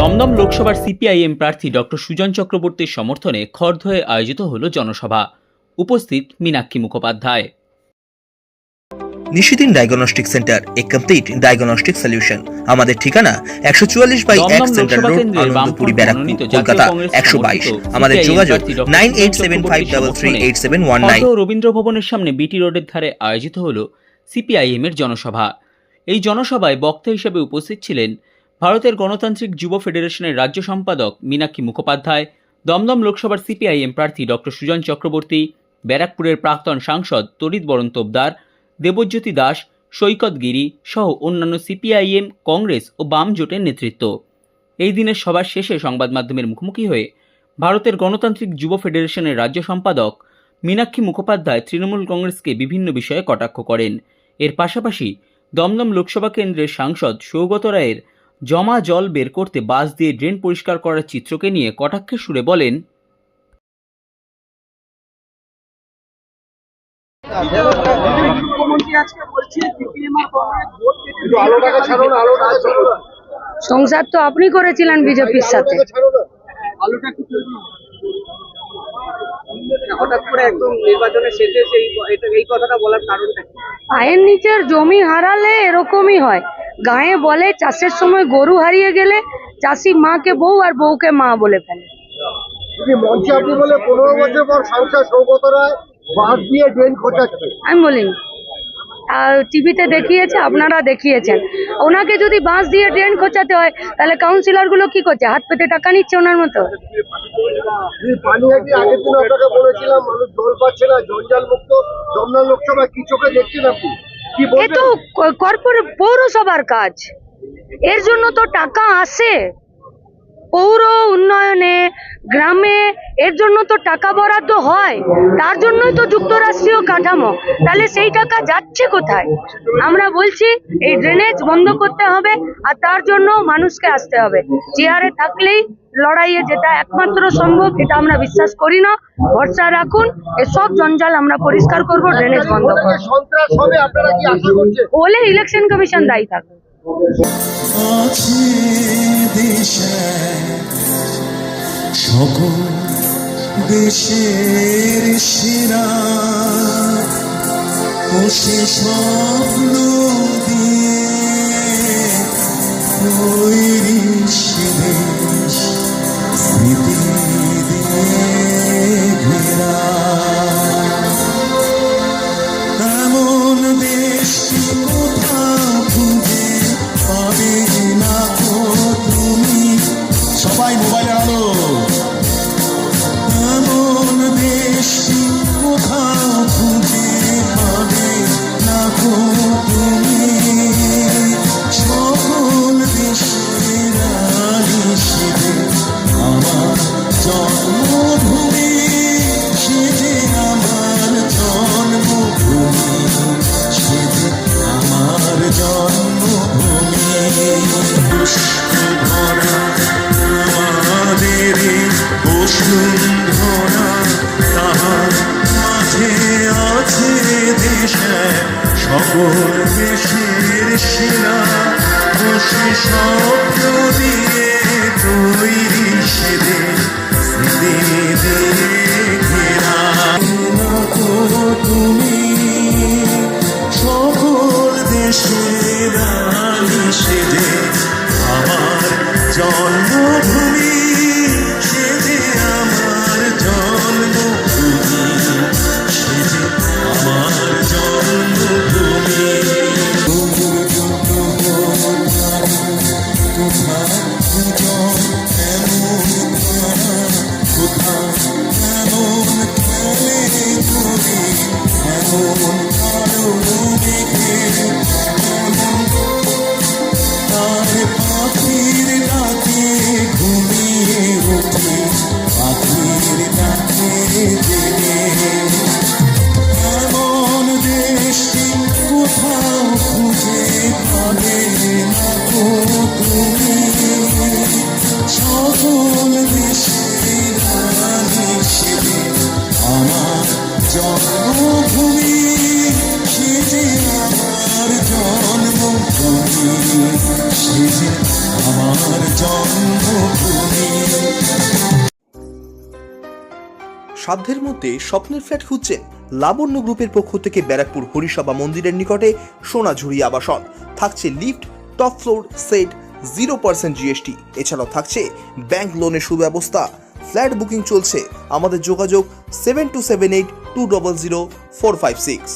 দমদম লোকসভার সিপিআইএম প্রার্থী ডক্টর সুজন চক্রবর্তীর সমর্থনে খড়দহে আয়োজিত হল জনসভা। উপস্থিত মীনাক্ষী মুখোপাধ্যায়। নিশিদিন ডায়াগনস্টিক সেন্টার, এ কমপ্লিট ডায়াগনস্টিক সলিউশন। আমাদের ঠিকানা 144/1 সেন্ট্রাল রোড, আনন্দপুরি, ব্যারাকপুর, কলকাতা 122। আমাদের যোগাযোগ 9875338719। রবীন্দ্র ভবনের সামনে বিটি রোডের ধারে আয়োজিত হল সিপিআইএম এর জনসভা। এই জনসভায় বক্তা হিসেবে উপস্থিত ছিলেন ভারতের গণতান্ত্রিক যুব ফেডারেশনের রাজ্য সম্পাদক মীনাক্ষী মুখোপাধ্যায়, দমদম লোকসভার সিপিআইএম প্রার্থী ডক্টর সুজন চক্রবর্তী, ব্যারাকপুরের প্রাক্তন সাংসদ তড়িৎ বরণ তোপদার, দেবজ্যোতি দাস, সৈকত গিরি সহ অন্যান্য সিপিআইএম, কংগ্রেস ও বাম জোটের নেতৃত্ব। এই দিনের সভার শেষে সংবাদ মাধ্যমের মুখোমুখি হয়ে ভারতের গণতান্ত্রিক যুব ফেডারেশনের রাজ্য সম্পাদক মীনাক্ষী মুখোপাধ্যায় তৃণমূল কংগ্রেসকে বিভিন্ন বিষয়ে কটাক্ষ করেন। এর পাশাপাশি দমদম লোকসভা কেন্দ্রের সাংসদ সৌগত রায়ের জমা জল বের করতে বাস দিয়ে ড্রেন পরিষ্কার করার চিত্রকে নিয়ে কটাক্ষের সুরে বলেন, সংসার তো আপনি করেছিলেন বিজেপির সাথে, হঠাৎ করে একদম নির্বাচনের শেষে এই কথাটা বলার কারণটা কি? পায়ের নিচের জমি হারালে এরকমই হয়। গায়ে বলে চাষের সময় গরু হারিয়ে গেলে চাষি মাকে বউ আর বউকে মা বলে ফেলে। মঞ্চে আপনি বলে 15 বছর পর সাংসদ সৌগত রায় বাস দিয়ে ড্রেন খোঁচাচ্ছে। আমি বলিনি, আর টিভিতে দেখিয়েছে, আপনারা দেখিয়েছেন। ওনাকে যদি বাঁশ দিয়ে ড্রেন খোঁচাতে হয় তাহলে কাউন্সিলর গুলো কি করছে? হাত পেতে টাকা নিচ্ছে ওনার মতো। পানি কি আগের দিন আপনাকে বলেছিলাম মানুষ জল পাচ্ছে না, জঞ্জাল মুক্ত দমদম লোকসভা কি চোখে দেখছেন আপনি? এ তো কর্পোরেট পৌরসভার কাজ, এর জন্য তো টাকা আসে পৌর উন্নয়নে, গ্রামে, এর জন্য তো টাকা বরাদ্দ হয়। তার জন্যই তো যুক্তরাষ্ট্রীয় কাঠামো। তাহলে সেই টাকা যাচ্ছে কোথায়? আমরা বলছি এই ড্রেনেজ বন্ধ করতে হবে, আর তার জন্য মানুষকে আসতে হবে। চেয়ারে থাকলেই লড়াইয়ে যেটা একমাত্র সম্ভব, এটা আমরা বিশ্বাস করি না। ভরসা রাখুন, এসব জঞ্জাল আমরা পরিষ্কার করব, ড্রেনেজ বন্ধ করব। বলে ইলেকশন কমিশন দায়ী থাকবে। সকল দেশের সেরা বসে স্বপ্ন দিয়ে তৈরি সে দেশ, স্মৃতি দিয়ে ঘেরা এমন দেশ কোথাও খুঁজে পাবে না তুমি। সবাই মোবাইলে আলো। এমন দেশ কোথাও খুঁজে পাবে না তুমি। সকল দেশের হিসেবে আমার জন্মভূমি, সেজে আমার জন্মভূমি, সেজে আমার জন্মভূমি। ভরা আমাদের বসুন্ধরা, তাহার মাঝে আছে দেশে সকল দেশের সেরা বসে স্বপ্ন দিয়ে তৈরি সে দেশ, স্মৃতি দিয়ে ঘেরা তুমি। সকল দেশের সেজে আমার জন্মভূমি, সেজে আমার জন্মভূমি, সেজে আমার জন্মভূমি। পাখির ডাকে ঘুমিয়ে উঠে, পাখির ডাকে জেগে এমন দেশটি কোথাও খুঁজে পাবে না তুমি। সকল দেশের হিসেবে আমার জন্মভূমি, সেজে আমার জন্মভূমি, সেজে আমার জন্মভূমি। সাধ্যের মধ্যে স্বপ্নের ফ্ল্যাট খুঁজছেন? লাবণ্য গ্রুপের পক্ষ থেকে ব্যারাকপুর হরিসভা মন্দিরের নিকটে সোনাঝুরি আবাসন। থাকছে lift, top floor, set, 0% GST। এছাড়াও থাকছে ব্যাংক লোনের সুব্যবস্থা। ফ্ল্যাট বুকিং চলছে। আমাদের যোগাযোগ 7278 200 456।